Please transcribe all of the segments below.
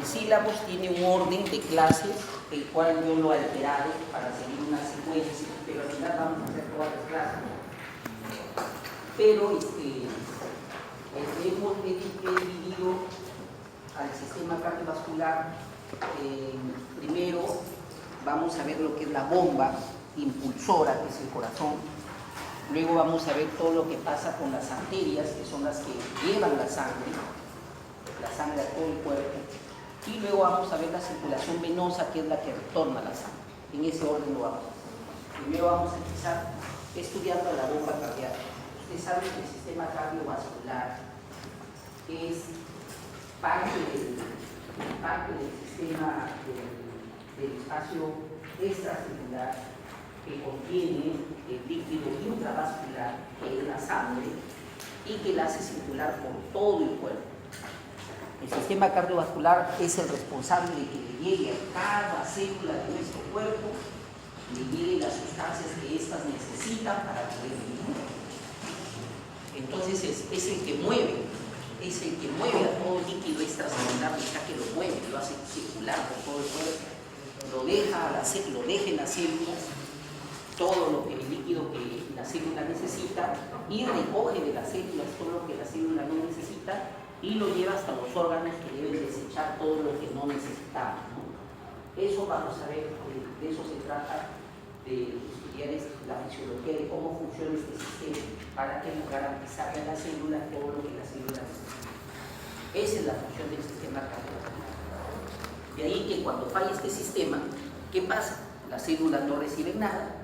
el sílabus tiene un orden de clases, el cual yo lo he alterado para seguir una secuencia, pero al final vamos a hacer todas las clases. Pero he dividido al sistema cardiovascular. Primero vamos a ver lo que es la bomba impulsora, que es el corazón. Luego vamos a ver todo lo que pasa con las arterias, que son las que llevan la sangre a todo el cuerpo. Y luego vamos a ver la circulación venosa, que es la que retorna la sangre. En ese orden lo vamos a hacer. Primero vamos a empezar estudiando la bomba cardíaca. Ustedes saben que el sistema cardiovascular es parte del sistema del espacio extracelular, que contiene el líquido intravascular, que es la sangre, y que la hace circular por todo el cuerpo. El sistema cardiovascular es el responsable de que le llegue a cada célula de nuestro cuerpo, le lleguen las sustancias que éstas necesitan para poder vivir. Entonces es el que mueve a todo el líquido extracelular, ya que lo mueve, lo hace circular por todo el cuerpo, lo deja en las células, todo el líquido que la célula necesita, y recoge de las células todo lo que la célula no necesita, y lo lleva hasta los órganos que deben desechar todo lo que no necesitamos, ¿no? Eso vamos a ver, de eso se trata, de estudiar la fisiología de cómo funciona este sistema para que garantizarle a la célula todo lo que la célula necesita. Esa es la función del sistema cardiovascular. De ahí que cuando falla este sistema, ¿qué pasa? Las células no reciben nada.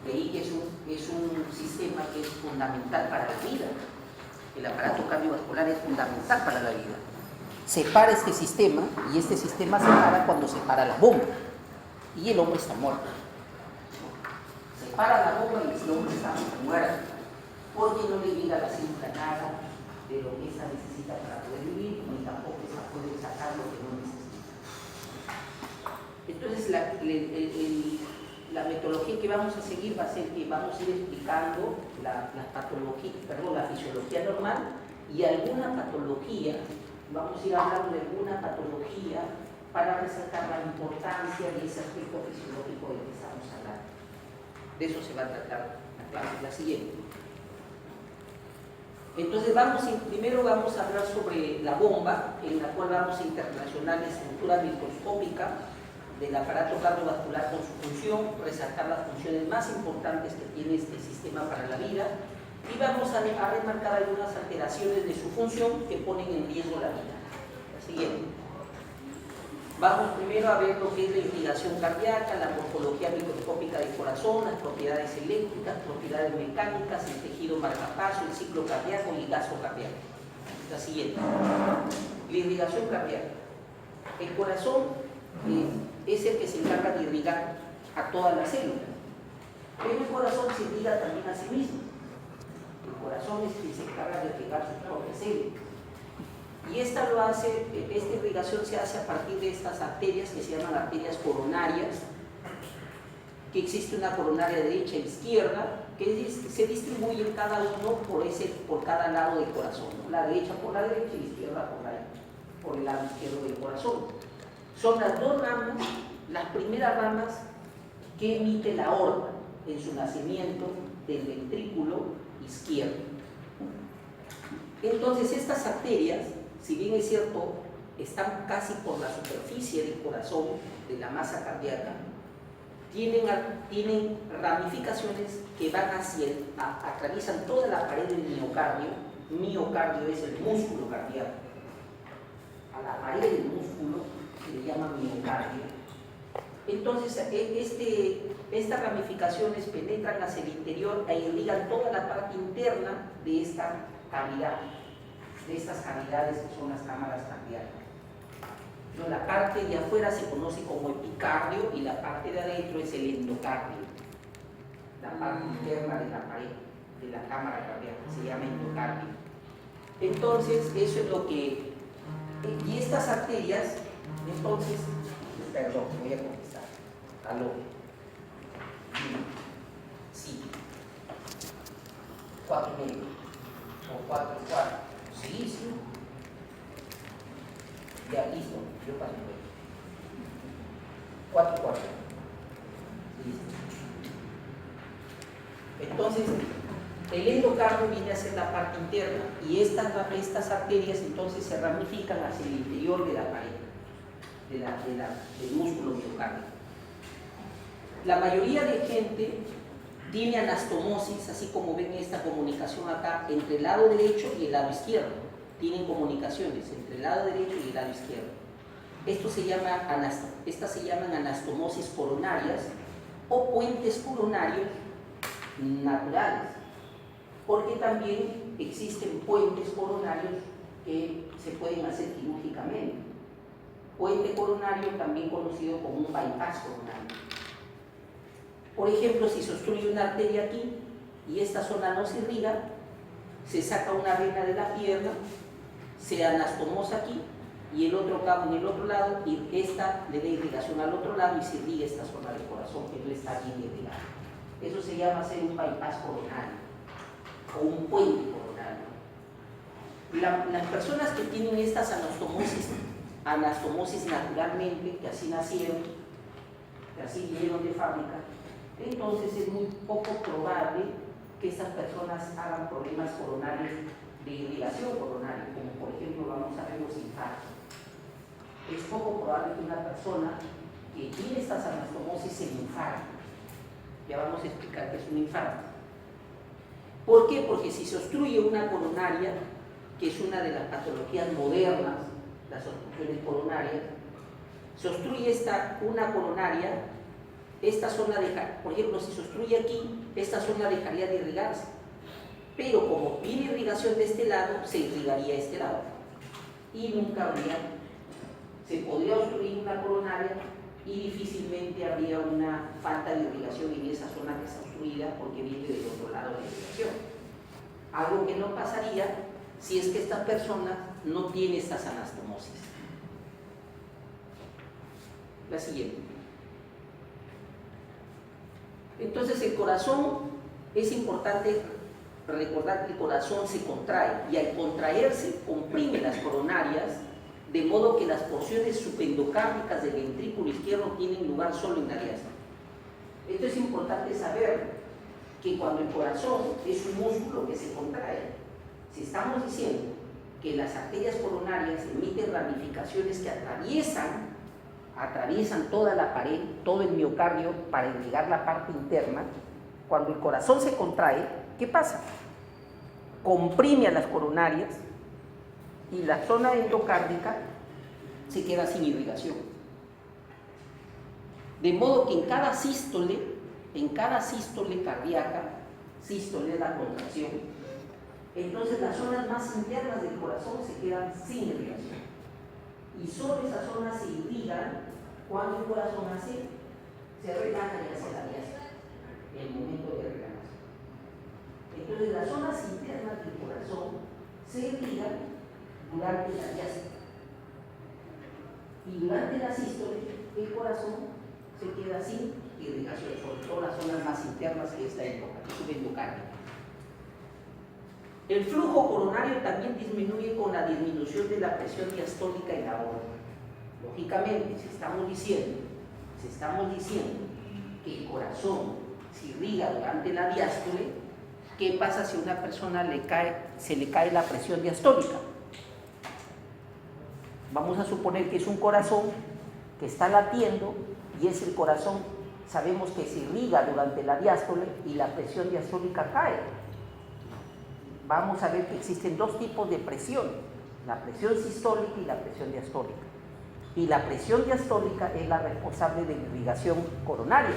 De ahí que es un sistema que es fundamental para la vida. El aparato cardiovascular es fundamental para la vida. Se para este sistema, y este sistema se para cuando se para la bomba, y el hombre está muerto. Se para la bomba y el hombre está muerto, porque no le llega a la célula nada de lo que ésta necesita para poder vivir, ni tampoco se puede sacar lo que no necesita. Entonces la metodología que vamos a seguir va a ser que vamos a ir explicando la fisiología normal y alguna patología. Vamos a ir hablando de alguna patología para resaltar la importancia de ese aspecto fisiológico del que estamos hablando. De eso se va a tratar la siguiente. Entonces primero vamos a hablar sobre la bomba, en la cual vamos a interrelacionar la estructura microscópica del aparato cardiovascular con su función, resaltar las funciones más importantes que tiene este sistema para la vida, y vamos a remarcar algunas alteraciones de su función que ponen en riesgo la vida. La siguiente. Vamos primero a ver lo que es la irrigación cardíaca, la morfología microscópica del corazón, las propiedades eléctricas, propiedades mecánicas, el tejido marcapaso, el ciclo cardíaco y el gasto cardíaco. La siguiente. La irrigación cardíaca. El corazón es el que se encarga de irrigar a todas las células. Pero el corazón se irriga también a sí mismo. El corazón es quien se encarga de irrigar sus propias células. Y esta irrigación se hace a partir de estas arterias que se llaman arterias coronarias, que existe una coronaria derecha e izquierda, que se distribuyen cada uno por cada lado del corazón, ¿no? La derecha por la derecha y la izquierda por el lado izquierdo del corazón. Son las dos ramas, las primeras ramas que emite la aorta en su nacimiento del ventrículo izquierdo. Entonces estas arterias, si bien es cierto, están casi por la superficie del corazón, de la masa cardíaca, tienen ramificaciones que van atraviesan toda la pared del miocardio. Miocardio es el músculo cardíaco. A la pared del músculo se le llama miocardio. Entonces, estas ramificaciones penetran hacia el interior e irrigan toda la parte interna de esta cavidad, de estas cavidades que son las cámaras cardíacas. No, la parte de afuera se conoce como epicardio y la parte de adentro es el endocardio. La parte interna de la pared de la cámara cardíaca se llama endocardio. Entonces, eso es lo que... Y estas arterias, entonces... Perdón, voy a contestar. ¿Aló? Sí. 4:30. O 4:15. Sí, sí. Ya, listo, yo paso. 4:15. Listo. Entonces, el endocardio viene a ser la parte interna y estas arterias entonces se ramifican hacia el interior de la pared, del músculo miocárdico. La mayoría de gente tiene anastomosis, así como ven esta comunicación acá, entre el lado derecho y el lado izquierdo. Tienen comunicaciones entre el lado derecho y el lado izquierdo. Estas se llaman anastomosis coronarias o puentes coronarios naturales, porque también existen puentes coronarios que se pueden hacer quirúrgicamente. Puente coronario también conocido como un bypass coronario. Por ejemplo, si se obstruye una arteria aquí y esta zona no se irriga, se saca una vena de la pierna, se anastomosa aquí y el otro cabo en el otro lado, y esta le da irrigación al otro lado y se irriga esta zona del corazón que no está bien irrigada. Eso se llama hacer un bypass coronario o un puente coronario. Las personas que tienen estas anastomosis naturalmente, que así nacieron, que así vinieron de fábrica, entonces es muy poco probable que estas personas hagan problemas coronarios de irrigación coronaria, como por ejemplo vamos a ver los infartos. Es poco probable que una persona que tiene estas anastomosis se infarte. Ya vamos a explicar qué es un infarto. ¿Por qué? Porque si se obstruye una coronaria, que es una de las patologías modernas, las obstrucciones coronarias, se obstruye una coronaria, esta zona deja, por ejemplo, si se obstruye aquí, esta zona dejaría de irrigarse, pero como viene irrigación de este lado, se irrigaría este lado y nunca se podría obstruir una coronaria y difícilmente habría una falta de irrigación en esa zona que está obstruida porque viene del otro lado de la irrigación. Algo que no pasaría si es que esta persona no tiene estas anastomosis. La siguiente. Entonces el corazón, es importante recordar que el corazón se contrae y al contraerse comprime las coronarias, de modo que las porciones subendocárdicas del ventrículo izquierdo tienen lugar solo en la diástole. Esto es importante saber, que cuando el corazón es un músculo que se contrae, si estamos diciendo que las arterias coronarias emiten ramificaciones que atraviesan toda la pared, todo el miocardio para irrigar la parte interna, cuando el corazón se contrae, ¿qué pasa? Comprime a las coronarias y la zona endocárdica se queda sin irrigación. De modo que en cada sístole cardíaca, sístole es la contracción, entonces las zonas más internas del corazón se quedan sin irrigación. Y solo esas zonas se irrigan cuando el corazón se relaja y hace la diástole, en el momento de relajación. Entonces las zonas internas del corazón se irrigan durante la diástole. Y durante la sístole, el corazón se queda sin irrigación, sobre todo las zonas más internas que esta subendocárdica. El flujo coronario también disminuye con la disminución de la presión diastólica en la aorta. Lógicamente, si estamos diciendo que el corazón se irriga durante la diástole, ¿qué pasa si a una persona se le cae la presión diastólica? Vamos a suponer que es un corazón que está latiendo y es el corazón, sabemos que se irriga durante la diástole y la presión diastólica cae. Vamos a ver que existen dos tipos de presión, la presión sistólica y la presión diastólica. Y la presión diastólica es la responsable de la irrigación coronaria.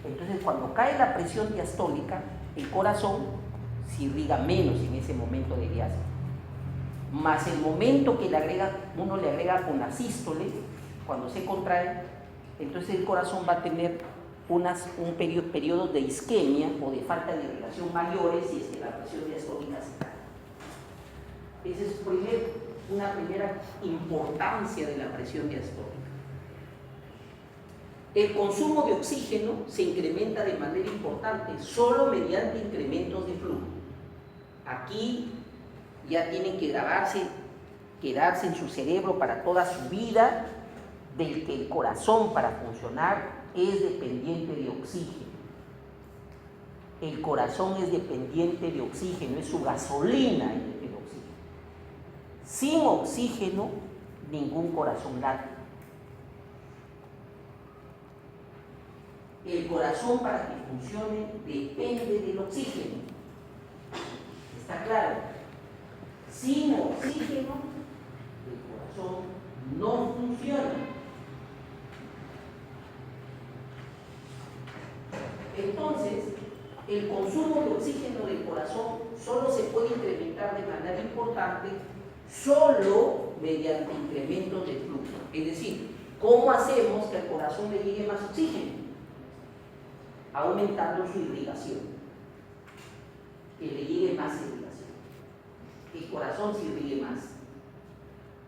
Entonces, cuando cae la presión diastólica, el corazón se irriga menos en ese momento de diástole. Más el momento que uno le agrega con la sístole, cuando se contrae, entonces el corazón va a tener periodos de isquemia o de falta de irrigación mayores si es que la presión diastólica se cae. Esa es una primera importancia de la presión diastólica. El consumo de oxígeno se incrementa de manera importante solo mediante incrementos de flujo. Aquí ya tienen que grabarse quedarse en su cerebro para toda su vida, del que el corazón para funcionar es dependiente de oxígeno. El corazón es dependiente de oxígeno, es su gasolina el oxígeno. Sin oxígeno, ningún corazón late. El corazón para que funcione depende del oxígeno. ¿Está claro? Sin oxígeno, el corazón no funciona. Entonces, el consumo de oxígeno del corazón solo se puede incrementar de manera importante solo mediante incrementos de flujo. Es decir, ¿cómo hacemos que al corazón le llegue más oxígeno? Aumentando su irrigación, que le llegue más irrigación, que el corazón se irrigue más.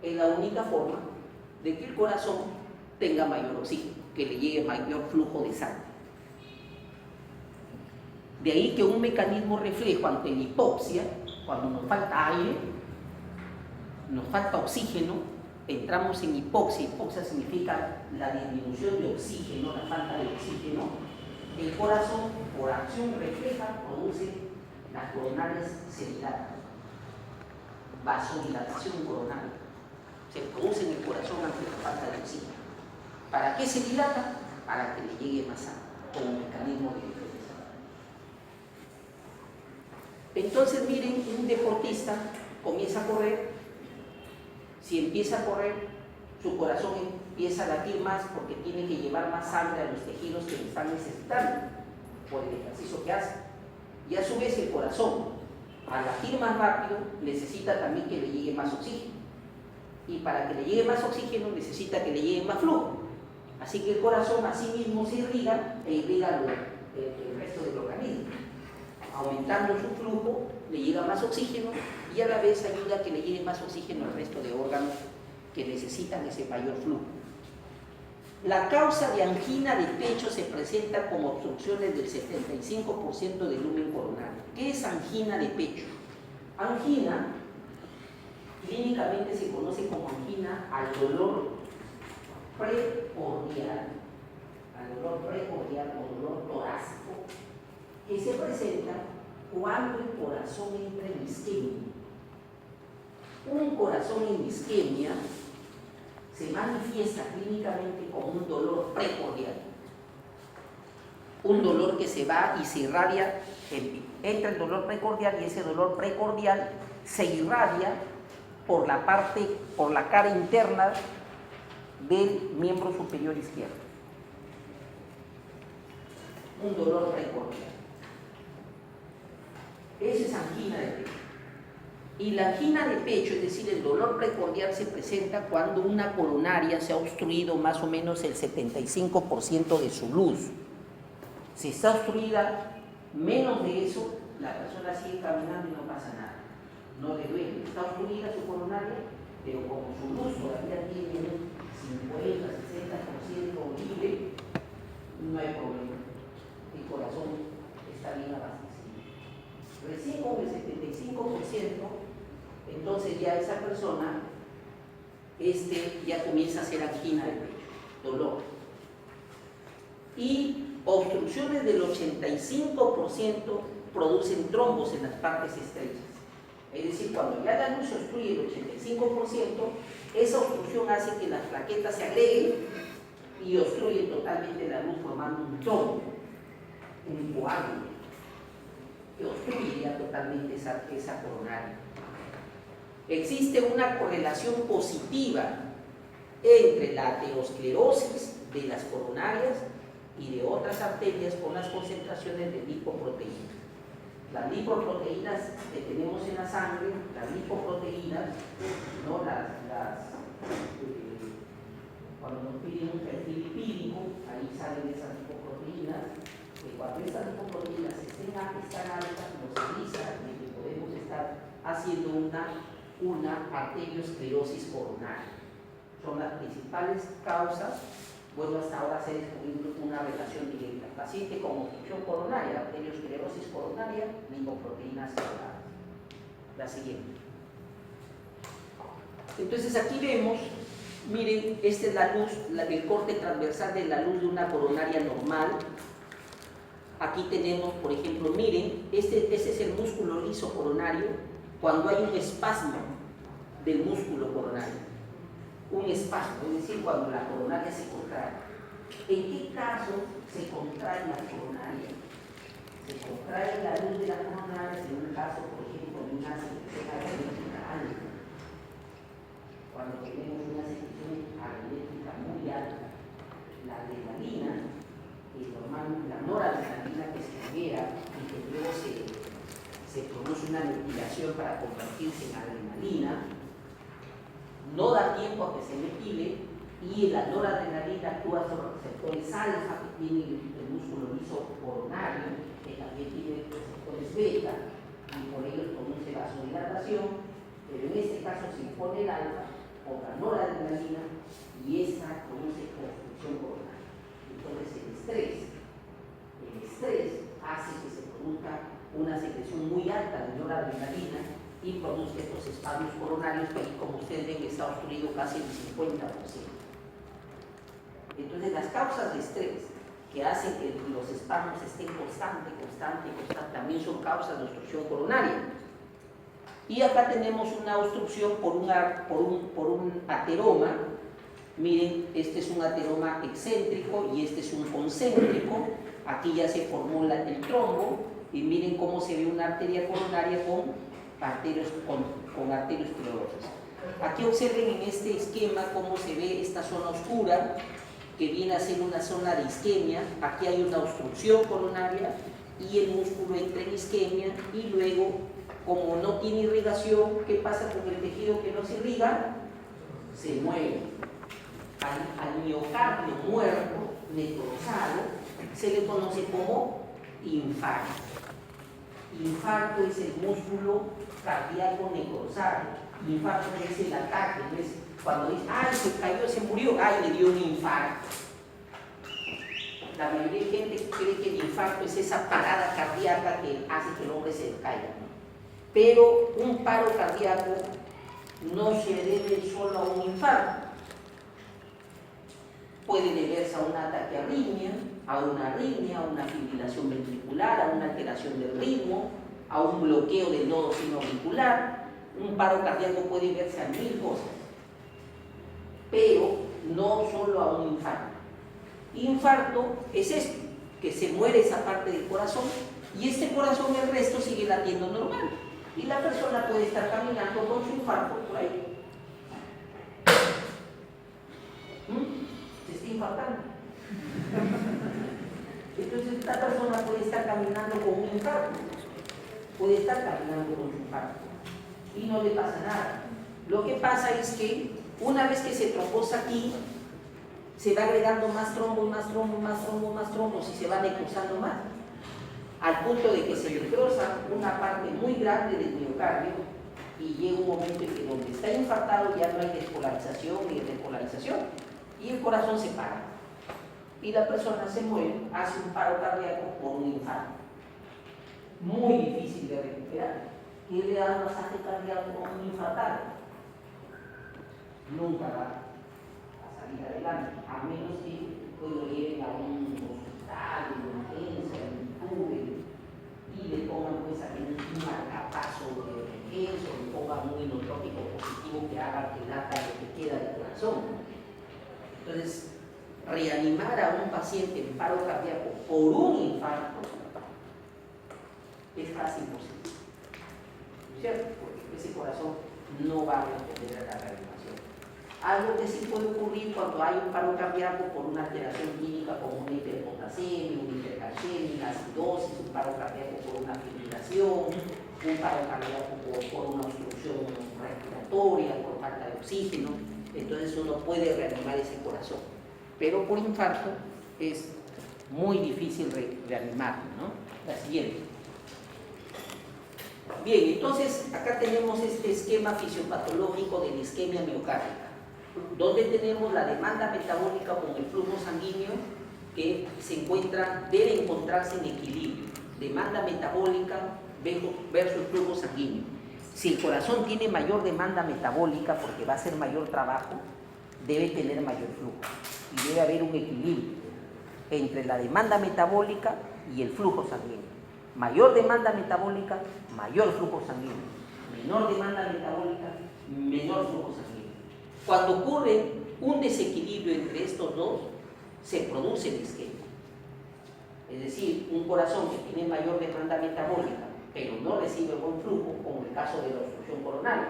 Es la única forma de que el corazón tenga mayor oxígeno, que le llegue mayor flujo de sangre. De ahí que un mecanismo reflejo ante la hipoxia, cuando nos falta aire, nos falta oxígeno, entramos en hipoxia. Hipoxia significa la disminución de oxígeno, la falta de oxígeno. El corazón, por acción refleja, produce las coronarias se dilatan. Vasodilatación coronaria. Se produce en el corazón ante la falta de oxígeno. ¿Para qué se dilata? Para que le llegue más sangre, como mecanismo de defensa. Entonces, miren, un deportista comienza a correr. Si empieza a correr, su corazón empieza a latir más porque tiene que llevar más sangre a los tejidos que le están necesitando por el ejercicio que hace. Y a su vez el corazón, al latir más rápido, necesita también que le llegue más oxígeno. Y para que le llegue más oxígeno necesita que le llegue más flujo. Así que el corazón a sí mismo se irriga e irriga el resto del organismo. Aumentando su flujo, le llega más oxígeno y a la vez ayuda a que le llegue más oxígeno al resto de órganos que necesitan ese mayor flujo. La causa de angina de pecho se presenta como obstrucciones del 75% del lumen coronario. ¿Qué es angina de pecho? Angina, clínicamente se conoce como angina al dolor precordial, o dolor torácico, que se presenta cuando el corazón entra en isquemia. Un corazón en isquemia se manifiesta clínicamente como un dolor precordial. Un dolor que se va y se irradia, entra el dolor precordial y ese dolor precordial se irradia por la cara interna del miembro superior izquierdo. Un dolor precordial. Esa es angina de pecho. Y la angina de pecho, es decir, el dolor precordial, se presenta cuando una coronaria se ha obstruido más o menos el 75% de su luz. Si está obstruida menos de eso, la persona sigue caminando y no pasa nada. No le duele. Está obstruida su coronaria, pero como su luz todavía tiene 50, 60% libre, no hay problema. El corazón está bien abastecido. Recién con el 75%, entonces ya esa persona ya comienza a hacer angina de pecho, dolor. Y obstrucciones del 85% producen trombos en las partes estrechas. Es decir, cuando ya la luz obstruye el 85%, esa obstrucción hace que las plaquetas se agreguen y obstruyen totalmente la luz, formando un trombo, un coágulo, que obstruye ya totalmente esa coronaria. Existe una correlación positiva entre la aterosclerosis de las coronarias y de otras arterias con las concentraciones de lipoproteínas. Las lipoproteínas que tenemos en la sangre, las lipoproteínas, ¿no? Cuando nos piden un perfil lipídico, ahí salen esas lipoproteínas, que cuando estas lipoproteínas están altas, nos avisa de que podemos estar haciendo una arteriosclerosis coronaria. Son las principales causas. Bueno, hasta ahora se ha descubierto una relación directa. Paciente con obstrucción coronaria, arteriosclerosis coronaria, lipoproteínas elevadas. La siguiente. Entonces aquí vemos, miren, esta es la luz, el corte transversal de la luz de una coronaria normal. Aquí tenemos, por ejemplo, miren, este es el músculo liso coronario cuando hay un espasmo del músculo coronario. Un espasmo, es decir, cuando la coronaria se contrae. ¿En qué caso se contrae la coronaria? Se contrae la luz de la coronaria en un caso, por ejemplo, de una secreción aritmética alta. Cuando tenemos una secreción aritmética muy alta, la adrenalina, normalmente la noradrenalina que se libera y que luego se produce una metilación para convertirse en adrenalina, no da tiempo a que se metile y la noradrenalina actúa sobre receptores alfa que tiene el músculo liso coronario, que también tiene receptores beta y por ello produce vasodilatación, pero en este caso se impone el alfa por la noradrenalina y esta produce constricción coronaria. Entonces el estrés hace que se produzca una secreción muy alta de noradrenalina y produce estos espasmos coronarios que, como ustedes ven, está obstruido casi el 50%. Entonces las causas de estrés que hacen que los espasmos estén constante, también son causas de obstrucción coronaria. Y acá tenemos una obstrucción por un ateroma. Miren, este es un ateroma excéntrico y este es un concéntrico. Aquí ya se formó el trombo y miren cómo se ve una arteria coronaria con arteriosclerosis. Aquí observen en este esquema cómo se ve esta zona oscura que viene a ser una zona de isquemia. Aquí hay una obstrucción coronaria y el músculo entra en isquemia y luego, como no tiene irrigación, ¿qué pasa con el tejido que no se irriga? Se mueve. Al miocardio muerto, necrosado, se le conoce como infarto. Infarto es el músculo cardíaco necrosado. Infarto es el ataque, no es cuando dice, ay, se cayó, se murió, ay, le dio un infarto. La mayoría de gente cree que el infarto es esa parada cardíaca que hace que el hombre se caiga. Pero un paro cardíaco no se debe solo a un infarto. Puede deberse a una taquiarritmia, a una fibrilación ventricular, a una alteración del ritmo, a un bloqueo del nodo sinoauricular. Un paro cardíaco puede deberse a 1000 cosas, pero no solo a un infarto. Infarto es esto, que se muere esa parte del corazón y este corazón, el resto sigue latiendo normal. Y la persona puede estar caminando con su infarto por ahí. Se está infartando. Entonces esta persona puede estar caminando con un infarto, puede estar caminando con su infarto y no le pasa nada. Lo que pasa es que una vez que se trombosa aquí, se va agregando más trombos y se va necrosando más, al punto de que se necrosa una parte muy grande del miocardio y llega un momento en que donde está infartado ya no hay despolarización ni repolarización y el corazón se para y la persona se muere, hace un paro cardíaco por un infarto. Muy difícil de recuperar. ¿Quién le da un masaje cardíaco a un infartado? Nunca va a salir adelante, a menos que lo lleven a un hospital, de urgencia, un tubo y le pongan pues aquí un marcapaso de emergencia, le pongan un inotrópico positivo que haga que lata lo que queda del corazón. Entonces, reanimar a un paciente en paro cardíaco por un infarto es casi imposible, ¿cierto? Porque ese corazón no va a responder a la reanimación. Algo que sí puede ocurrir cuando hay un paro cardíaco por una alteración clínica como una hiperpotasemia, una hipercalcemia, una acidosis, un paro cardíaco por una fibrilación, un paro cardíaco por una obstrucción respiratoria, por falta de oxígeno. Entonces uno puede reanimar ese corazón. Pero por infarto es muy difícil reanimarlo, ¿no? La siguiente. Bien, entonces acá tenemos este esquema fisiopatológico de la isquemia miocárdica, donde tenemos la demanda metabólica con el flujo sanguíneo que debe encontrarse en equilibrio. Demanda metabólica versus flujo sanguíneo. Si el corazón tiene mayor demanda metabólica porque va a hacer mayor trabajo, debe tener mayor flujo. Y debe haber un equilibrio entre la demanda metabólica y el flujo sanguíneo. Mayor demanda metabólica, mayor flujo sanguíneo. Menor demanda metabólica, menor flujo sanguíneo. Cuando ocurre un desequilibrio entre estos dos, se produce el isquemia. Es decir, un corazón que tiene mayor demanda metabólica, pero no recibe buen flujo, como el caso de la obstrucción coronaria.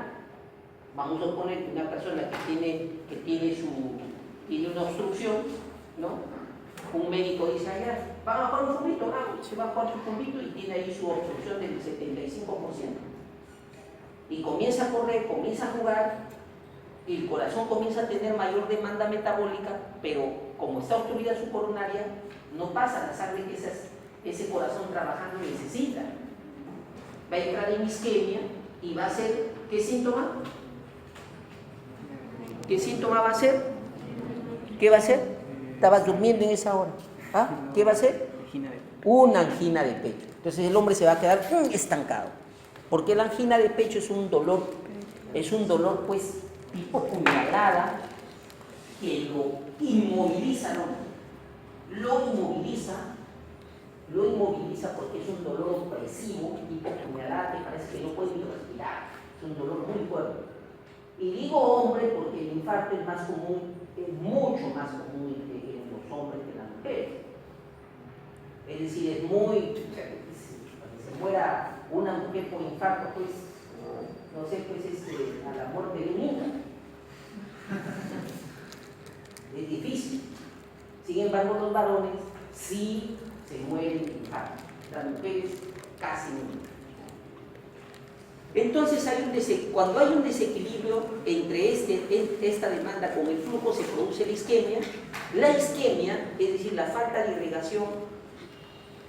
Vamos a suponer que una persona que tiene una obstrucción, ¿no? Un médico dice, allá, va a bajar un fumito, se va a bajar su fumito y tiene ahí su obstrucción del 75%. Y comienza a correr, comienza a jugar, y el corazón comienza a tener mayor demanda metabólica, pero como está obstruida su coronaria, no pasa la sangre que ese corazón trabajando necesita. Va a entrar en isquemia y va a ser, ¿qué síntoma? ¿Qué síntoma va a ser? ¿Qué va a ser? Estabas durmiendo en esa hora. ¿Ah? ¿Qué va a ser? Una angina de pecho. Entonces el hombre se va a quedar estancado. Porque la angina de pecho es un dolor pues tipo puñalada que lo inmoviliza, ¿no? Lo inmoviliza porque es un dolor opresivo, tipo puñalada, que parece que no puede ni respirar. Es un dolor muy fuerte. Y digo hombre porque el infarto es más común, es mucho más común en los hombres que en las mujeres. Es decir, es muy, cuando se muera una mujer por infarto, pues, no sé, pues a la muerte de nunca. Es difícil. Sin embargo, los varones sí se mueren de infarto. Las mujeres casi nunca. Entonces, cuando hay un desequilibrio entre esta demanda con el flujo, se produce la isquemia. La isquemia, es decir, la falta de irrigación,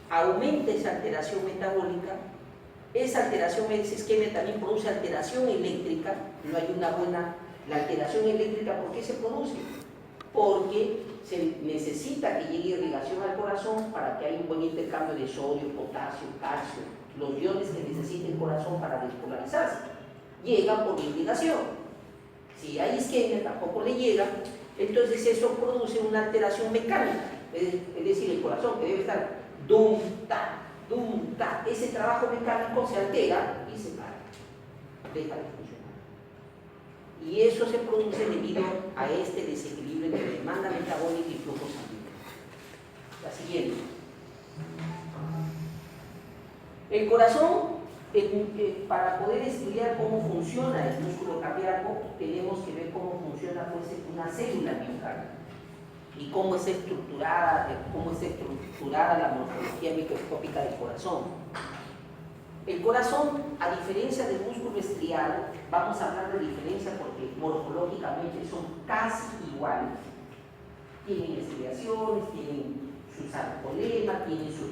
aumenta esa alteración metabólica. Esa alteración, esa isquemia también produce alteración eléctrica. No hay una buena... La alteración eléctrica, ¿por qué se produce? Porque se necesita que llegue irrigación al corazón para que haya un buen intercambio de sodio, potasio, calcio, los iones que necesita el corazón para despolarizarse. Llegan por irrigación. Si hay isquemia, tampoco le llega, entonces eso produce una alteración mecánica. Es decir, el corazón que debe estar dum, ta, ese trabajo mecánico se altera y se para, deja de funcionar. Y eso se produce debido a este desequilibrio entre demanda metabólica y flujo sanguíneo. La siguiente. El corazón, para poder estudiar cómo funciona el músculo cardíaco, tenemos que ver cómo funciona pues, una célula miocardio y cómo está estructurada la morfología microscópica del corazón. El corazón, a diferencia del músculo estriado, vamos a hablar de diferencia porque morfológicamente son casi iguales. Tienen estriaciones, tienen su sarcolema, tienen sus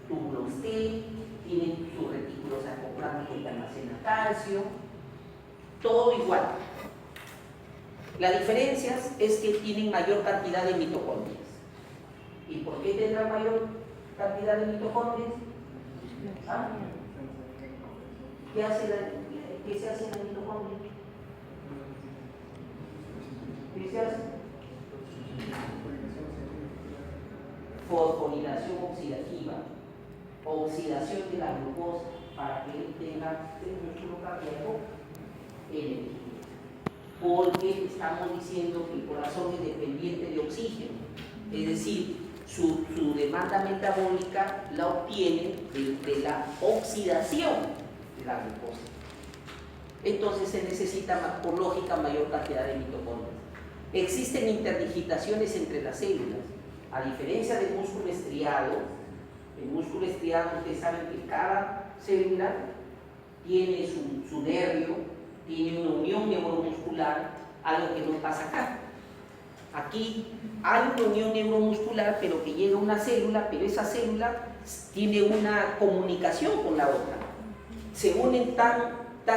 túbulos T, tienen sus retículos sarcoplasmicos que almacenan calcio, todo igual. La diferencia es que tienen mayor cantidad de mitocondrias. ¿Y por qué tendrán mayor cantidad de mitocondrias? ¿Ah? ¿Qué se hace en la mitocondria? ¿Qué se hace? Fosforilación oxidativa, oxidación de la glucosa para que él tenga el músculo cardíaco energía. Porque estamos diciendo que el corazón es dependiente de oxígeno, es decir, su demanda metabólica la obtiene de la oxidación de la glucosa. Entonces se necesita, por lógica, mayor cantidad de mitocondrias. Existen interdigitaciones entre las células. A diferencia del músculo estriado, el músculo estriado, ustedes saben que cada célula tiene su nervio, tiene una unión neuromuscular, algo que no pasa acá. Aquí hay una unión neuromuscular, pero que llega a una célula, pero esa célula tiene una comunicación con la otra. Se unen tan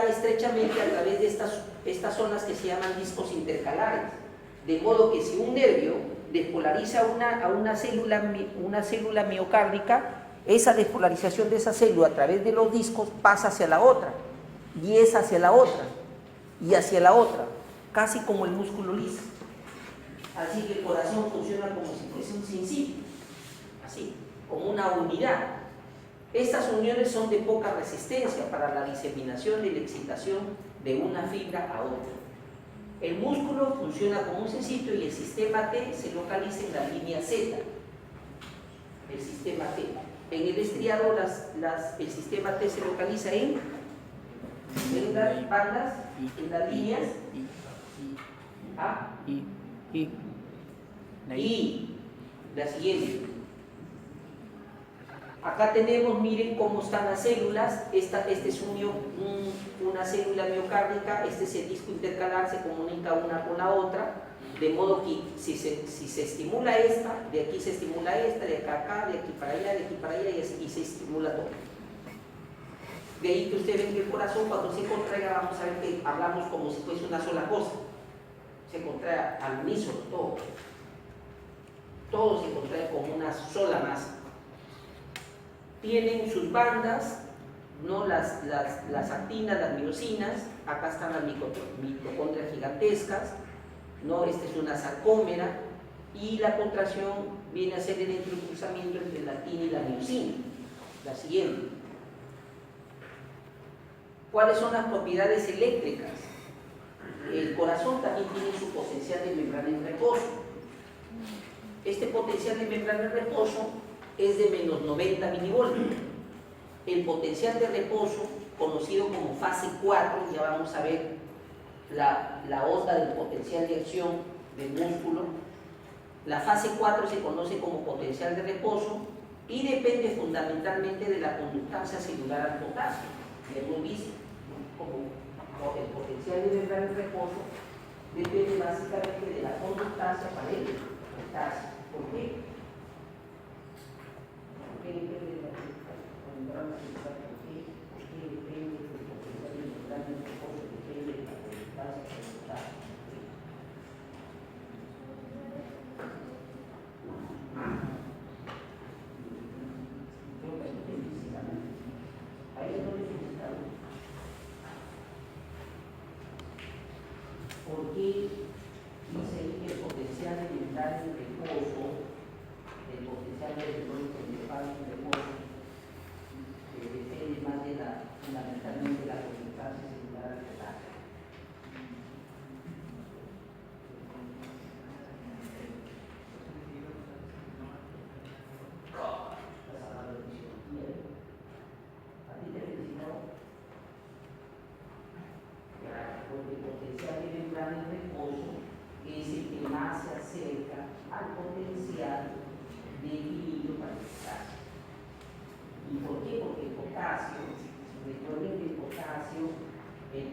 estrechamente a través de estas zonas que se llaman discos intercalares. De modo que si un nervio despolariza a una célula miocárdica, esa despolarización de esa célula a través de los discos pasa hacia la otra. y es hacia la otra, y hacia la otra, casi como el músculo liso. Así que el corazón funciona como si fuese un sinsito, así, como una unidad. Estas uniones son de poca resistencia para la diseminación y la excitación de una fibra a otra. El músculo funciona como un sinsito y el sistema T se localiza en la línea Z. El sistema T. En el estriado el sistema T se localiza en las bandas, en las líneas A y la siguiente. Acá tenemos, miren cómo están las células. Este es una célula miocárdica, este es el disco intercalar, se comunica una con la otra, de modo que si se estimula esta, de aquí se estimula esta, de acá a acá, de aquí para allá, de aquí para allá, y se estimula todo. De ahí que ustedes ven que el corazón, cuando se contraiga, vamos a ver que hablamos como si fuese una sola cosa. Se contrae al unísono, todo. Todo se contrae como una sola masa. Tienen sus bandas, ¿no? las actinas, las miocinas, acá están las mitocondrias gigantescas, ¿no? Esta es una sarcómera, y la contracción viene a ser el entrecruzamiento entre la actina y la miocina. La siguiente. ¿Cuáles son las propiedades eléctricas? El corazón también tiene su potencial de membrana en reposo. Este potencial de membrana en reposo es de menos 90 milivoltios. El potencial de reposo, conocido como fase 4, ya vamos a ver la onda del potencial de acción del músculo. La fase 4 se conoce como potencial de reposo y depende fundamentalmente de la conductancia celular al potasio. Ya hemos visto como el potencial de membrana en reposo depende básicamente de la conductancia para el potasio. ¿Por qué? ¿Por qué depende de la membrana celular? ¿Por qué depende del potencial de membrana en reposo? Depende de la conductancia para el potasio. ¿Por qué dice ahí que el potencial de membrana en reposo, el potencial de membrana en reposo, depende más fundamentalmente de la conductancia celular al potasio? ¿A ti te felicito? Porque el potencial de membrana en reposo es el que más se acerca al potencial de equilibrio para el potasio. ¿Y por qué? Porque el potasio, recuerden que el potasio es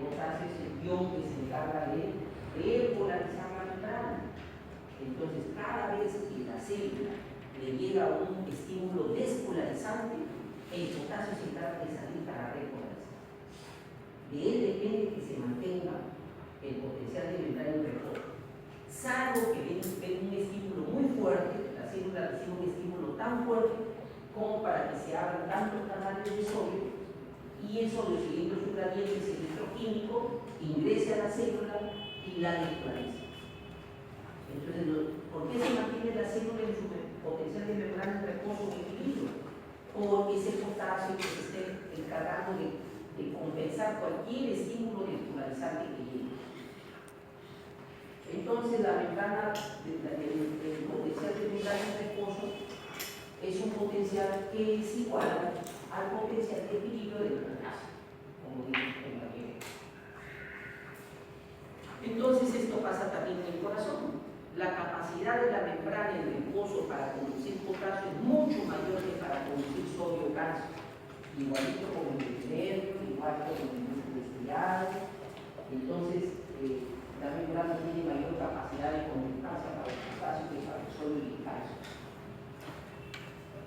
el ion que se encarga de repolarizar la membrana. Entonces, cada vez que la célula le llega un estímulo despolarizante, el potasio se encarga de salir para repolarizar. De él depende que se mantenga el potencial de membrana en reposo. Salvo que ven un estímulo muy fuerte, la célula recibe un estímulo tan fuerte como para que se abran tantos canales de sodio, y el sodio, siguiendo su gradiente electroquímico, ingrese a la célula y la despolariza. Entonces, ¿por qué se mantiene la célula en su potencial de membrana en reposo en equilibrio? Porque es el potasio que se esté encargando de compensar cualquier estímulo despolarizante que llegue. Entonces, la membrana, el potencial de membrana en reposo es un potencial que es igual al potencial de equilibrio del potasio, como dije en la primera. Entonces, esto pasa también en el corazón. La capacidad de la membrana en reposo para conducir potasio es mucho mayor que para conducir sodio o calcio. Igualito como en el nervio, igual como en el músculo estriado. Entonces, la membrana tiene mayor capacidad de conductancia para el potasio que para el sodio y el calcio.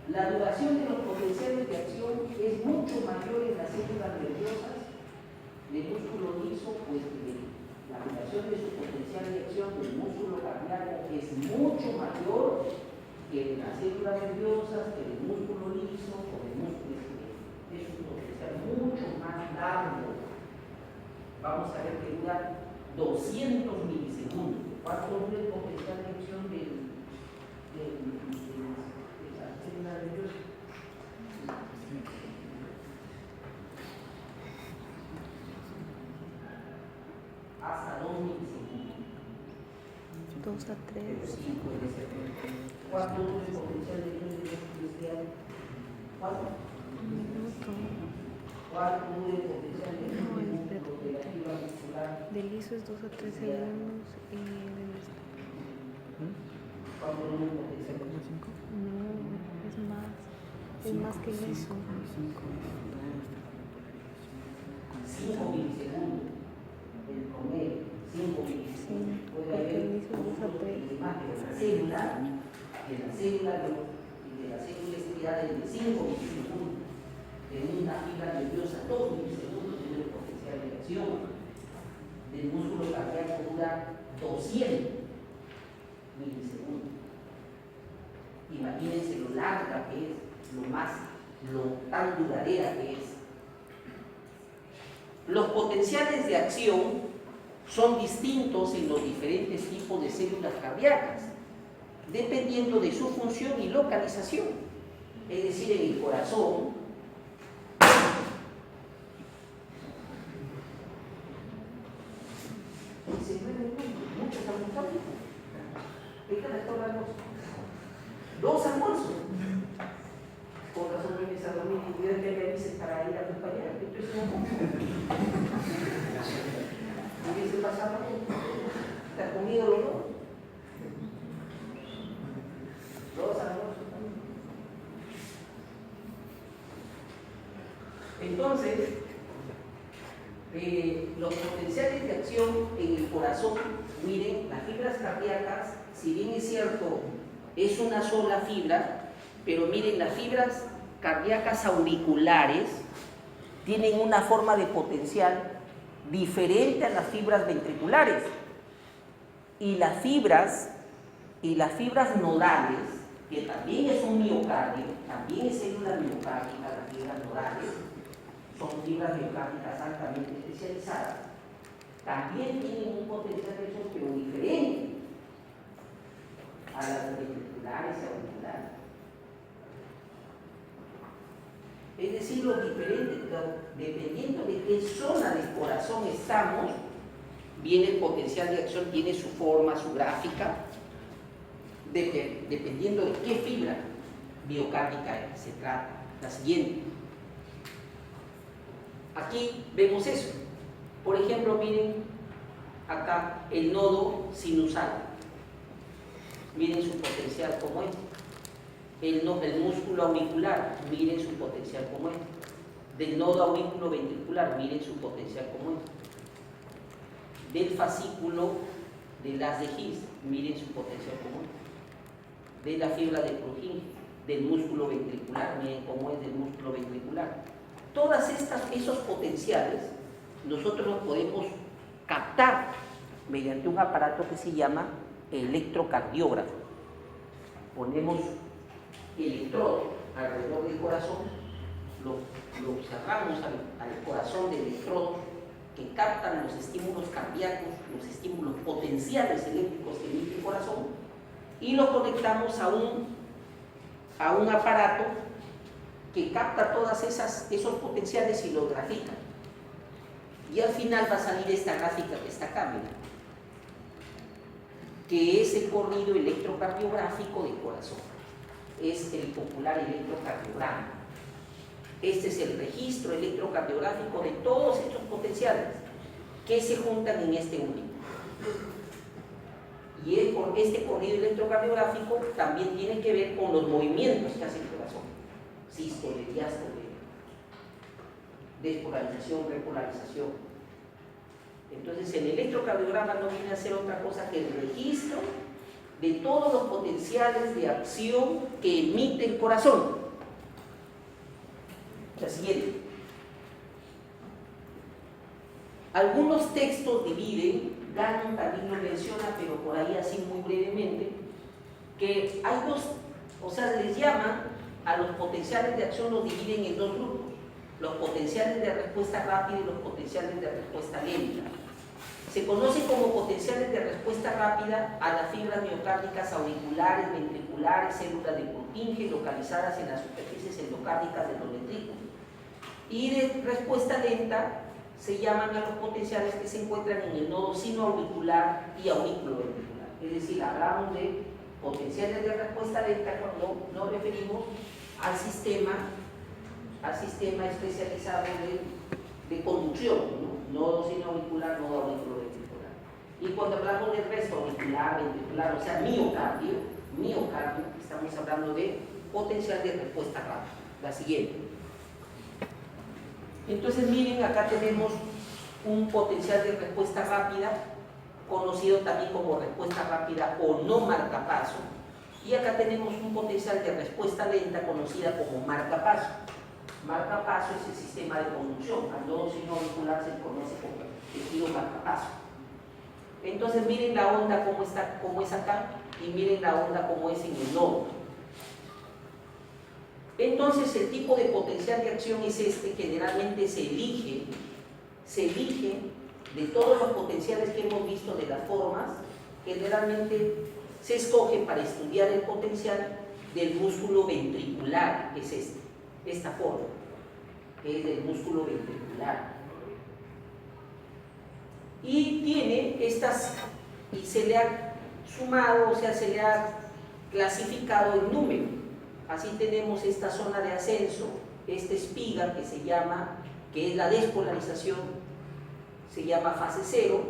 La duración de los potenciales de acción es mucho mayor en las células nerviosas del músculo liso, pues la duración de su potencial de acción del músculo cardíaco es mucho mayor que en las células nerviosas, que del músculo liso o del músculo estriado. Es un potencial mucho más largo vamos a ver que dura 200 milisegundos. ¿Cuánto dura el potencial de acción de la célula nerviosa? Hasta 2 milisegundos. 2 a 3. ¿Cuánto dura el potencial de acción de electricidad? ¿Cuánto? Un minuto. ¿Cuánto dura el potencial de acción de la fibra muscular? Del ISO es 2 a 3 segundos y del ¿Cuánto dura el potencial de acción? No, es más que el ISO. 5 milisegundos. El promedio, 5 milisegundos. Puede haber el ISO es 2 a 3. más de la célula y de la célula estirada de 5 milisegundos. En una fibra nerviosa, 2 milisegundos tiene el potencial de acción. Del músculo cardíaco dura 200 milisegundos. Imagínense lo larga que es, lo tan duradera que es. Los potenciales de acción son distintos en los diferentes tipos de células cardíacas, dependiendo de su función y localización. Es decir, en el corazón, se mueven muchos almorzos. Dos almuerzos. Con razón no empieza a dormir y cuidar que me avisen para ir a acompañar. Esto es un mucho. ¿Y qué se pasa? ¿Está conmigo los dos? Dos almuerzos también. Entonces, los potenciales de acción en el corazón, miren, las fibras cardíacas, si bien es cierto, es una sola fibra, pero miren, las fibras cardíacas auriculares tienen una forma de potencial diferente a las fibras ventriculares. Y las fibras nodales, que también es un miocardio, también es célula miocárdica, las fibras nodales, son fibras miocárdicas altamente especializadas, también tienen un potencial de acción, pero diferente a las ventriculares y auriculares. Es decir, dependiendo de qué zona del corazón estamos, viene el potencial de acción, tiene su forma, su gráfica, dependiendo de qué fibra miocárdica se trata. La siguiente. Aquí vemos eso. Por ejemplo, miren acá el nodo sinusal. Miren su potencial como es. El músculo auricular, miren su potencial como es. Del nodo aurículo ventricular, miren su potencial como es. Del fascículo del haz de His, miren su potencial como es. De la fibra de Purkinje, del músculo ventricular, miren cómo es del músculo ventricular. Todos esos potenciales nosotros los podemos captar mediante un aparato que se llama electrocardiógrafo. Ponemos electrodo alrededor del corazón, lo cerramos al corazón de electrodos que captan los estímulos cardíacos, los estímulos potenciales eléctricos que emite el corazón, y lo conectamos a un aparato que capta todos esos potenciales y los grafica. Y al final va a salir esta gráfica que está acá, mira, que es el corrido electrocardiográfico del corazón. Es el popular electrocardiograma. Este es el registro electrocardiográfico de todos estos potenciales que se juntan en este único. Y este corrido electrocardiográfico también tiene que ver con los movimientos que hace el corazón: sístole, diástole, despolarización, repolarización. Entonces el electrocardiograma no viene a ser otra cosa que el registro de todos los potenciales de acción que emite el corazón. La siguiente. Algunos textos dividen, Gannon también lo menciona, pero por ahí así muy brevemente, que hay dos, o sea, les llaman a los potenciales de acción, los dividen en dos grupos. los potenciales de respuesta rápida y los potenciales de respuesta lenta. Se conoce como potenciales de respuesta rápida a las fibras miocárdicas auriculares, ventriculares, células de Purkinje localizadas en las superficies endocárdicas de los ventrículos. Y de respuesta lenta se llaman a los potenciales que se encuentran en el nodo sinoauricular y aurículo-ventricular. Es decir, hablamos de potenciales de respuesta lenta cuando nos referimos al sistema especializado de conducción, ¿no? Nodo sinoauricular, nodo aurículo-ventricular. Y cuando hablamos del resto auricular, ventricular, o sea, miocardio, estamos hablando de potencial de respuesta rápida. La siguiente. Entonces miren, acá tenemos un potencial de respuesta rápida, conocido también como respuesta rápida o no marcapaso, y acá tenemos un potencial de respuesta lenta conocida como marcapaso. Marcapaso es el sistema de conducción, al nodo sinoauricular se conoce como tejido marcapaso. Entonces miren la onda como es acá, y miren la onda como es en el nodo. Entonces el tipo de potencial de acción es este, generalmente se elige de todos los potenciales que hemos visto de las formas, generalmente se escoge para estudiar el potencial del músculo ventricular, que es esta forma, que es del músculo ventricular. Y tiene estas, y se le ha sumado, o sea, se le ha clasificado en número. Así tenemos esta zona de ascenso, esta espiga que es la despolarización, se llama fase 0,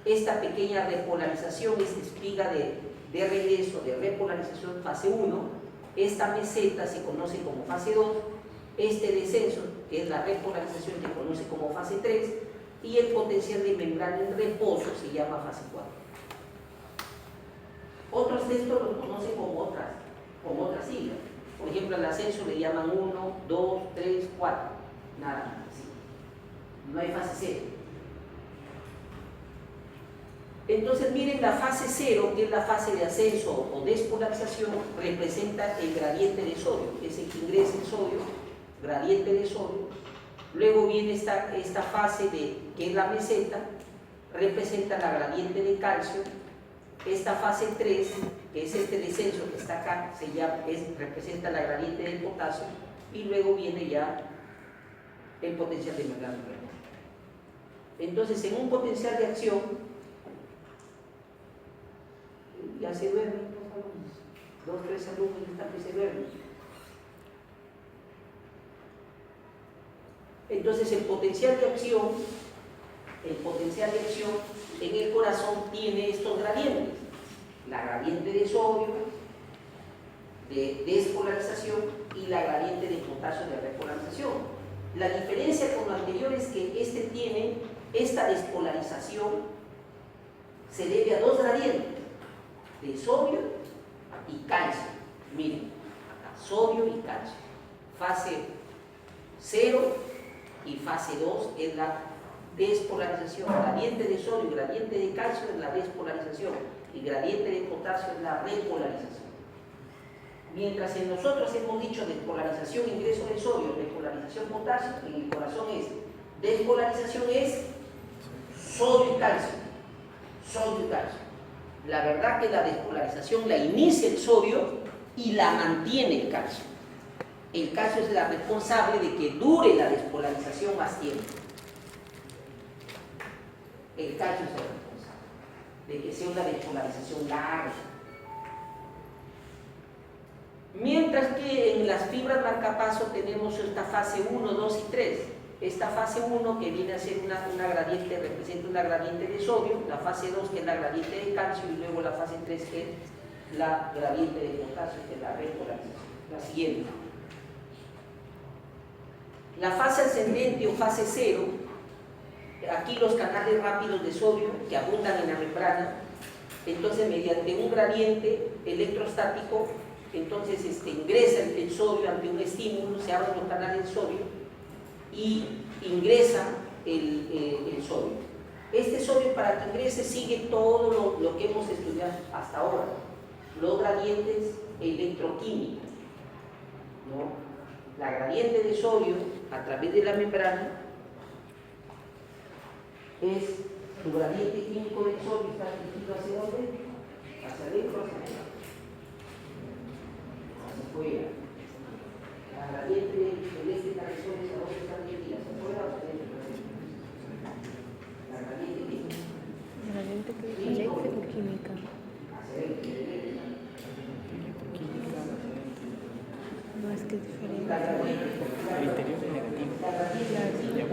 esta pequeña repolarización, esta espiga de regreso, de repolarización, fase 1, esta meseta se conoce como fase 2, este descenso, que es la repolarización, se conoce como fase 3, y el potencial de membrana en reposo se llama fase 4. Otros de estos los conocen como otras siglas. Por ejemplo, al ascenso le llaman 1, 2, 3, 4. Nada más. No hay fase 0. Entonces, miren, la fase 0, que es la fase de ascenso o despolarización, representa el gradiente de sodio, que es el que ingresa el sodio, gradiente de sodio. Luego viene esta fase que es la meseta, representa la gradiente de calcio. Esta fase 3, que es este descenso que está acá, representa la gradiente del potasio, y luego viene ya el potencial de membrana. Entonces, en un potencial de acción, ya se duermen los alumnos, 2, 3 alumnos están que se duermen. Entonces, el potencial de acción en el corazón tiene estos gradientes: la gradiente de sodio, de despolarización, y la gradiente de potasio de repolarización. La diferencia con lo anterior es que esta despolarización se debe a dos gradientes, de sodio y calcio. Miren, acá, sodio y calcio. Fase 0 y fase 2 es la despolarización. Gradiente de sodio y gradiente de calcio es la despolarización, y gradiente de potasio es la repolarización. Mientras en nosotros hemos dicho despolarización, ingreso de sodio, repolarización, potasio, en el corazón es despolarización, es sodio y calcio. Sodio y calcio. La verdad que la despolarización la inicia el sodio y la mantiene el calcio. El calcio es la responsable de que dure la despolarización más tiempo. El calcio es el responsable de que sea una despolarización larga. Mientras que en las fibras marcapaso tenemos esta fase 1, 2 y 3. Esta fase 1, que viene a ser una gradiente, representa una gradiente de sodio, la fase 2, que es la gradiente de calcio, y luego la fase 3, que es la gradiente de potasio, que es la repolarización. La siguiente. La fase ascendente o fase 0, aquí los canales rápidos de sodio que abundan en la membrana, entonces mediante un gradiente electrostático, entonces ingresa el sodio ante un estímulo, se abren los canales de sodio y ingresa el sodio. Este sodio, para que ingrese, sigue todo lo que hemos estudiado hasta ahora, los gradientes electroquímicos, ¿no? La gradiente de sodio a través de la membrana es tu gradiente químico del sodio está dirigido hacia dónde? Hacia adentro, hacia afuera. Hacia afuera. La gradiente eléctrica del sodio ¿hacia dónde está dirigida? ¿Hacia afuera o hacia adentro? La gradiente química. La gradiente que es eléctrico-química. Hacia adentro. No, es que es diferente. El interior es negativo.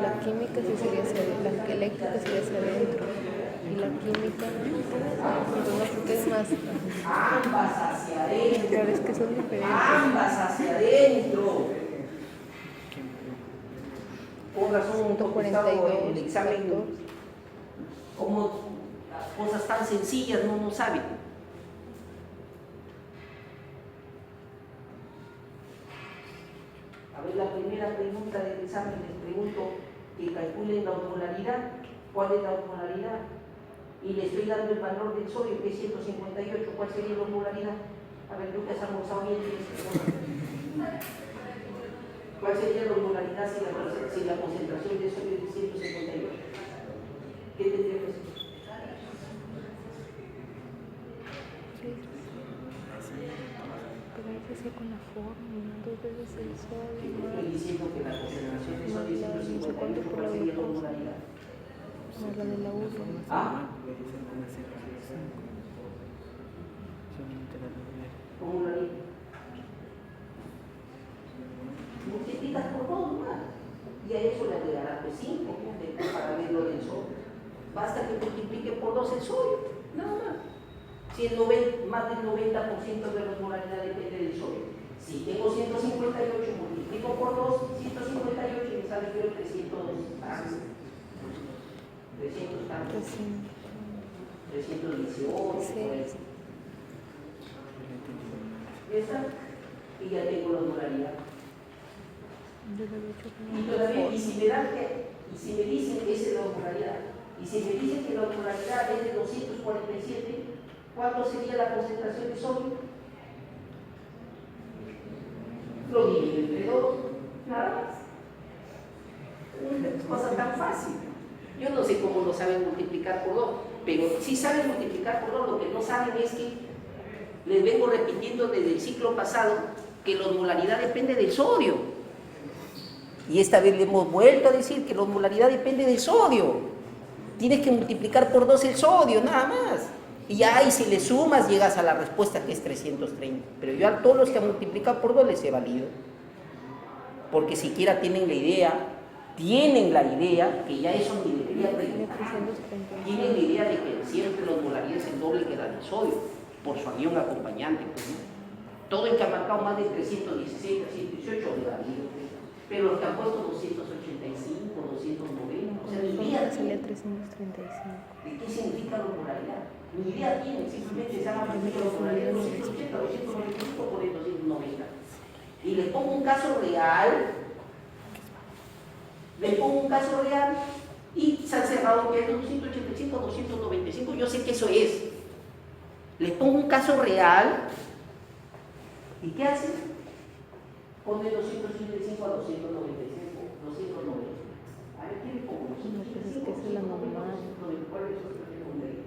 La química sí sería hacia adentro, la eléctrica sería hacia adentro. Y la química, no, porque es más. Ambas hacia adentro. Claro, es que son diferentes. Ambas hacia adentro. Por razón, porque estaba en el examen, como cosas tan sencillas no saben. A ver, la primera pregunta del examen les pregunto que calculen la osmolaridad. ¿Cuál es la osmolaridad? Y le estoy dando el valor del sodio, que es 158. ¿Cuál sería la osmolaridad? A ver, creo que has almorzado bien. ¿Cuál sería la osmolaridad si la concentración de sodio es 158? ¿Qué tendría que ser? Pero hay que ser con la fórmula, 2 veces el sodio. Estoy diciendo que la concentración de sodio es 158. ¿Cuál sería la osmolaridad? Más la de la uva. ¿Ah? ¿Cómo lo haría? Multiplicas por 2 más y a eso le agregarás pues 5 para ver lo del sodio. Basta que multiplique por 2 el sodio, nada más. Si más del 90% de la osmolaridad depende del sodio. Si tengo 158, multiplico por 2, 158 y me sale creo 300 tantos. 300 tantos. 318. Sí. ¿Esta? Y ya tengo la osmolaridad. Yo lo he hecho con Y todavía, y si me dicen que esa es la osmolaridad, y si me dicen que la osmolaridad es de 247, ¿cuánto sería la concentración de sodio? Lo divido entre 2, nada más. Una cosa tan fácil. Yo no sé cómo lo saben multiplicar por 2, pero si saben multiplicar por 2, lo que no saben es que les vengo repitiendo desde el ciclo pasado que la osmolaridad depende del sodio. Y esta vez le hemos vuelto a decir que la osmolaridad depende del sodio. Tienes que multiplicar por 2 el sodio, nada más. Y ya ahí si le sumas llegas a la respuesta que es 330. Pero yo a todos los que han multiplicado por 2 les he valido. Porque siquiera tienen la idea que ya eso ni debería preguntar. Tienen la idea de que siempre la osmolaridad es el doble que la del sodio, por su anión acompañante. Pues, ¿no? Todo el que ha marcado más de 316, 318 le ha valido. Pero los que han puesto 285, 290, o sea, ni idea sería tienen 335. de qué significa la osmolaridad. Ni idea tienen, simplemente se han aprendido la osmolaridad 280, 295 por el 290. Y les pongo un caso real, y se han cerrado que es 285, 295, yo sé que eso es. Les pongo un caso real, ¿y qué hacen? Pone 285 a 295, 290. A ver, ¿qué le pongo? 285, es que es la normal. ¿Cuál es el que pondré?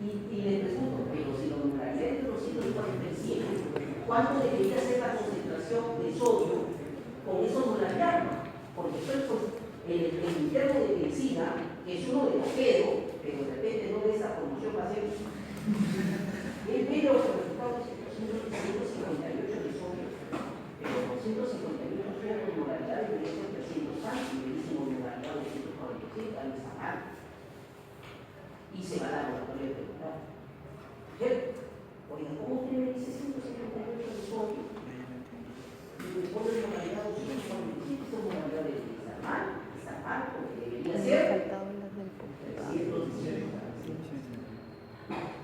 Y le pregunto, pero si la osmolaridad es de 247, ¿cuánto debería ser la concentración de sodio con esa osmolaridad? Porque eso es el interno de medicina, que es uno de vaquero, pero de repente no de esta promoción va a ser. Él ve los resultados de 258 de sodio, pero 258 son osmolaridades de 300 años, y le dicen osmolaridad de 247, ahí está mal. Y se va a dar la de preguntar. Oiga, ¿cómo usted me dice 158 de sodio? Y le pone osmolaridad de 247, esa osmolaridad está mal, porque debería ser.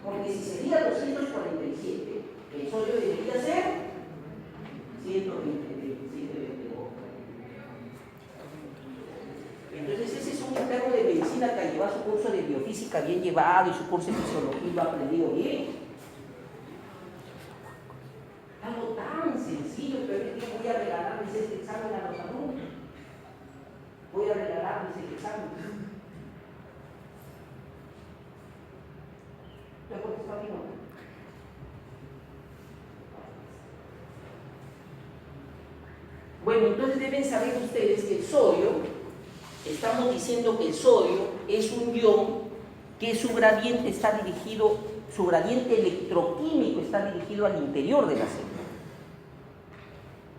Porque si sería 247, el sodio debería ser 127. Entonces ese es un interno de medicina que ha llevado va su curso de biofísica bien llevado y su curso de fisiología lo ha aprendido bien. Algo tan sencillo, pero yo voy a regalarles este examen a los alumnos. Voy a regalarles el examen. ¿Te acuerdas, amigo? Bueno, entonces deben saber ustedes que el sodio, estamos diciendo que el sodio es un ion que su gradiente está dirigido, su gradiente electroquímico está dirigido al interior de la célula.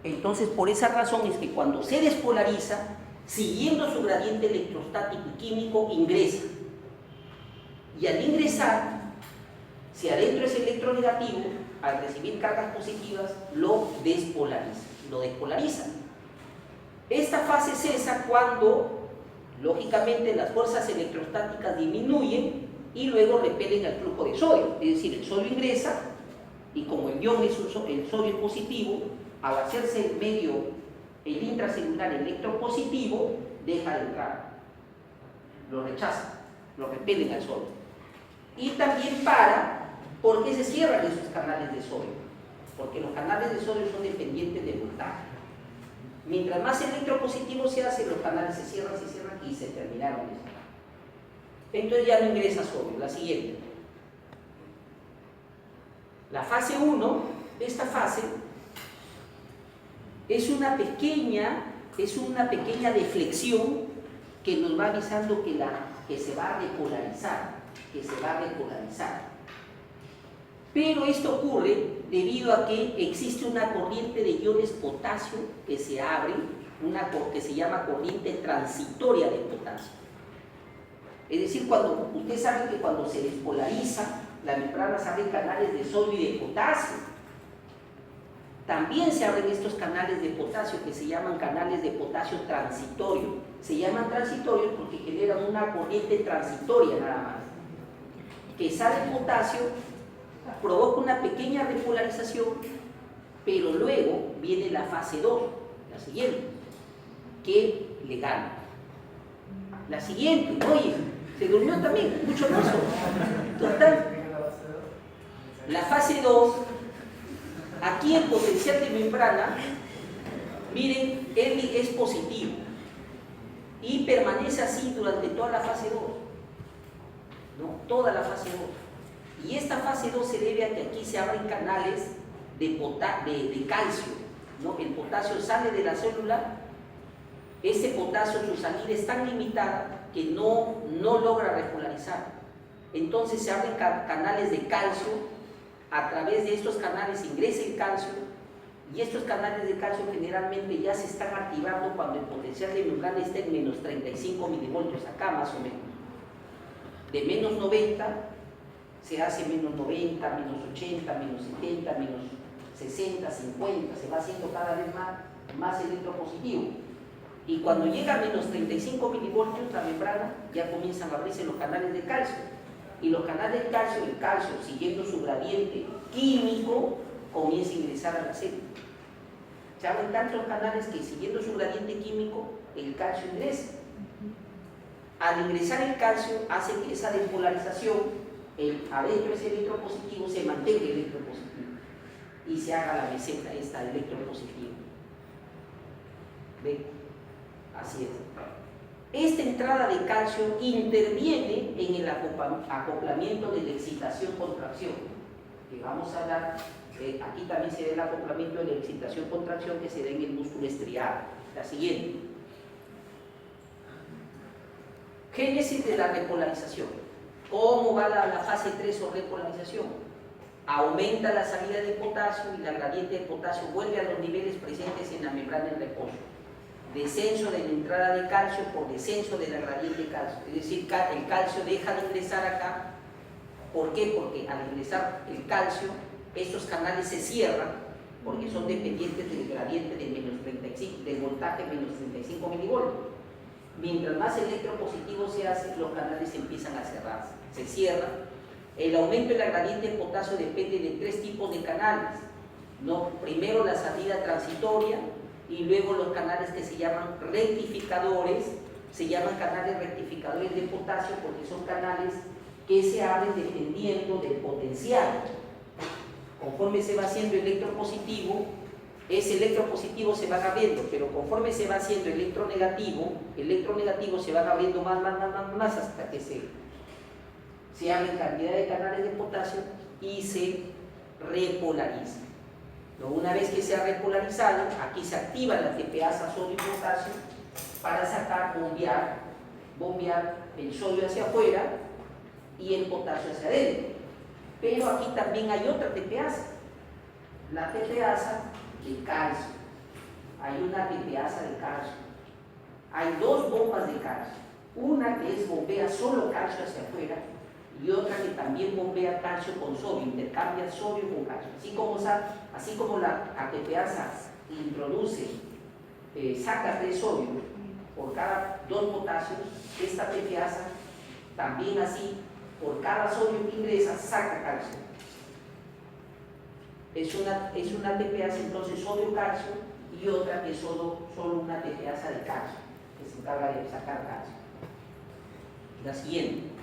Entonces, por esa razón es que cuando se despolariza, siguiendo su gradiente electrostático y químico, ingresa. Y al ingresar, si adentro es electronegativo, al recibir cargas positivas, lo despolariza. Esta fase cesa cuando, lógicamente, las fuerzas electrostáticas disminuyen y luego repelen el flujo de sodio. Es decir, el sodio ingresa y como el ion es el sodio es positivo, al hacerse el medio, el intracelular electropositivo, deja de entrar. Lo rechaza, lo repelen al sodio. Y también ¿por qué se cierran esos canales de sodio? Porque los canales de sodio son dependientes del voltaje. Mientras más electropositivo se hace, los canales se cierran y se terminaron de cerrar. Entonces ya no ingresa sodio. La siguiente. La fase 1, esta fase, es una pequeña deflexión que nos va avisando que se va a repolarizar, Pero esto ocurre debido a que existe una corriente de iones potasio que se abre, que se llama corriente transitoria de potasio. Es decir, ustedes saben que cuando se despolariza, la membrana se abren canales de sodio y de potasio. También se abren estos canales de potasio que se llaman canales de potasio transitorio. Se llaman transitorios porque generan una corriente transitoria nada más. Que sale el potasio, provoca una pequeña repolarización, pero luego viene la fase 2, la siguiente, que le gana. La siguiente, oye, se durmió también, mucho caso. Total. La fase 2, aquí el potencial de membrana, miren, es positivo y permanece así durante toda la fase 2, ¿no? Toda la fase 2. Y esta fase 2 se debe a que aquí se abren canales de calcio, ¿no? El potasio sale de la célula, ese potasio, su salida es tan limitada que no logra repolarizar. Entonces se abren canales de calcio, a través de estos canales ingresa el calcio, y estos canales de calcio generalmente ya se están activando cuando el potencial de membrana está en menos 35 milivoltios, acá más o menos. De menos 90 se hace menos 90, menos 80, menos 70, menos 60, 50, se va haciendo cada vez más electropositivo. Y cuando llega a menos 35 milivoltios, la membrana ya comienzan a abrirse los canales de calcio. Y los canales de calcio, el calcio, siguiendo su gradiente químico, comienza a ingresar a la célula. Se abren tantos canales que siguiendo su gradiente químico, el calcio ingresa. Al ingresar el calcio, hace que esa despolarización, adentro ese electropositivo, se mantenga electropositivo y se haga la meseta esta electropositiva. ¿Ven? Así es. Esta entrada de calcio interviene en el acoplamiento de la excitación-contracción, que vamos a hablar, aquí también se ve el acoplamiento de la excitación-contracción que se da en el músculo estriado. La siguiente. Génesis de la repolarización. ¿Cómo va la fase 3 o repolarización? Aumenta la salida de potasio y la gradiente de potasio vuelve a los niveles presentes en la membrana en reposo. Descenso de la entrada de calcio por descenso de la gradiente de calcio. Es decir, el calcio deja de ingresar acá. ¿Por qué? Porque al ingresar el calcio, estos canales se cierran porque son dependientes del gradiente de menos 35, del voltaje menos 35 milivoltios. Mientras más electropositivo se hace, los canales empiezan a cerrarse. Se cierran. El aumento de la gradiente de potasio depende de 3 tipos de canales, ¿no? Primero la salida transitoria, y luego los canales que se llaman rectificadores, se llaman canales rectificadores de potasio porque son canales que se abren dependiendo del potencial. Conforme se va haciendo electropositivo, ese electropositivo se va abriendo, pero conforme se va haciendo electronegativo se van abriendo más hasta que se abren cantidad de canales de potasio y se repolariza. Una vez que se ha repolarizado, aquí se activa la TPasa sodio y potasio para sacar, bombear el sodio hacia afuera y el potasio hacia adentro. Pero aquí también hay otra TPasa, la TPasa de calcio. Hay una TPasa de calcio. Hay dos bombas de calcio. Una que bombea solo calcio hacia afuera y otra que también bombea calcio con sodio, intercambia sodio con calcio. Así como la TPasa introduce, saca 3 sodio por cada 2 potasios, esta TPasa también así, por cada sodio que ingresa, saca calcio. Es una TPasa entonces sodio-calcio y otra que es solo una TPasa de calcio, que se encarga de sacar calcio. La siguiente.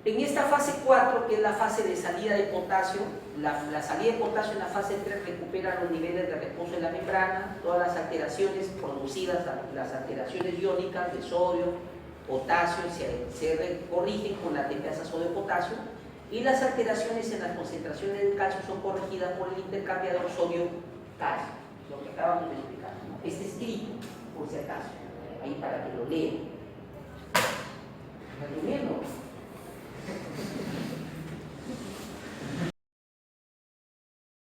En esta fase 4, que es la fase de salida de potasio, la salida de potasio en la fase 3 recupera los niveles de reposo en la membrana, todas las alteraciones producidas, las alteraciones iónicas de sodio, potasio, se corrigen con la TPasa sodio-potasio, y las alteraciones en las concentraciones de calcio son corregidas por el intercambiador sodio-calcio, lo que acabamos de explicar, ¿no? Este escrito, por si acaso, ahí para que lo lean. Resumiendo,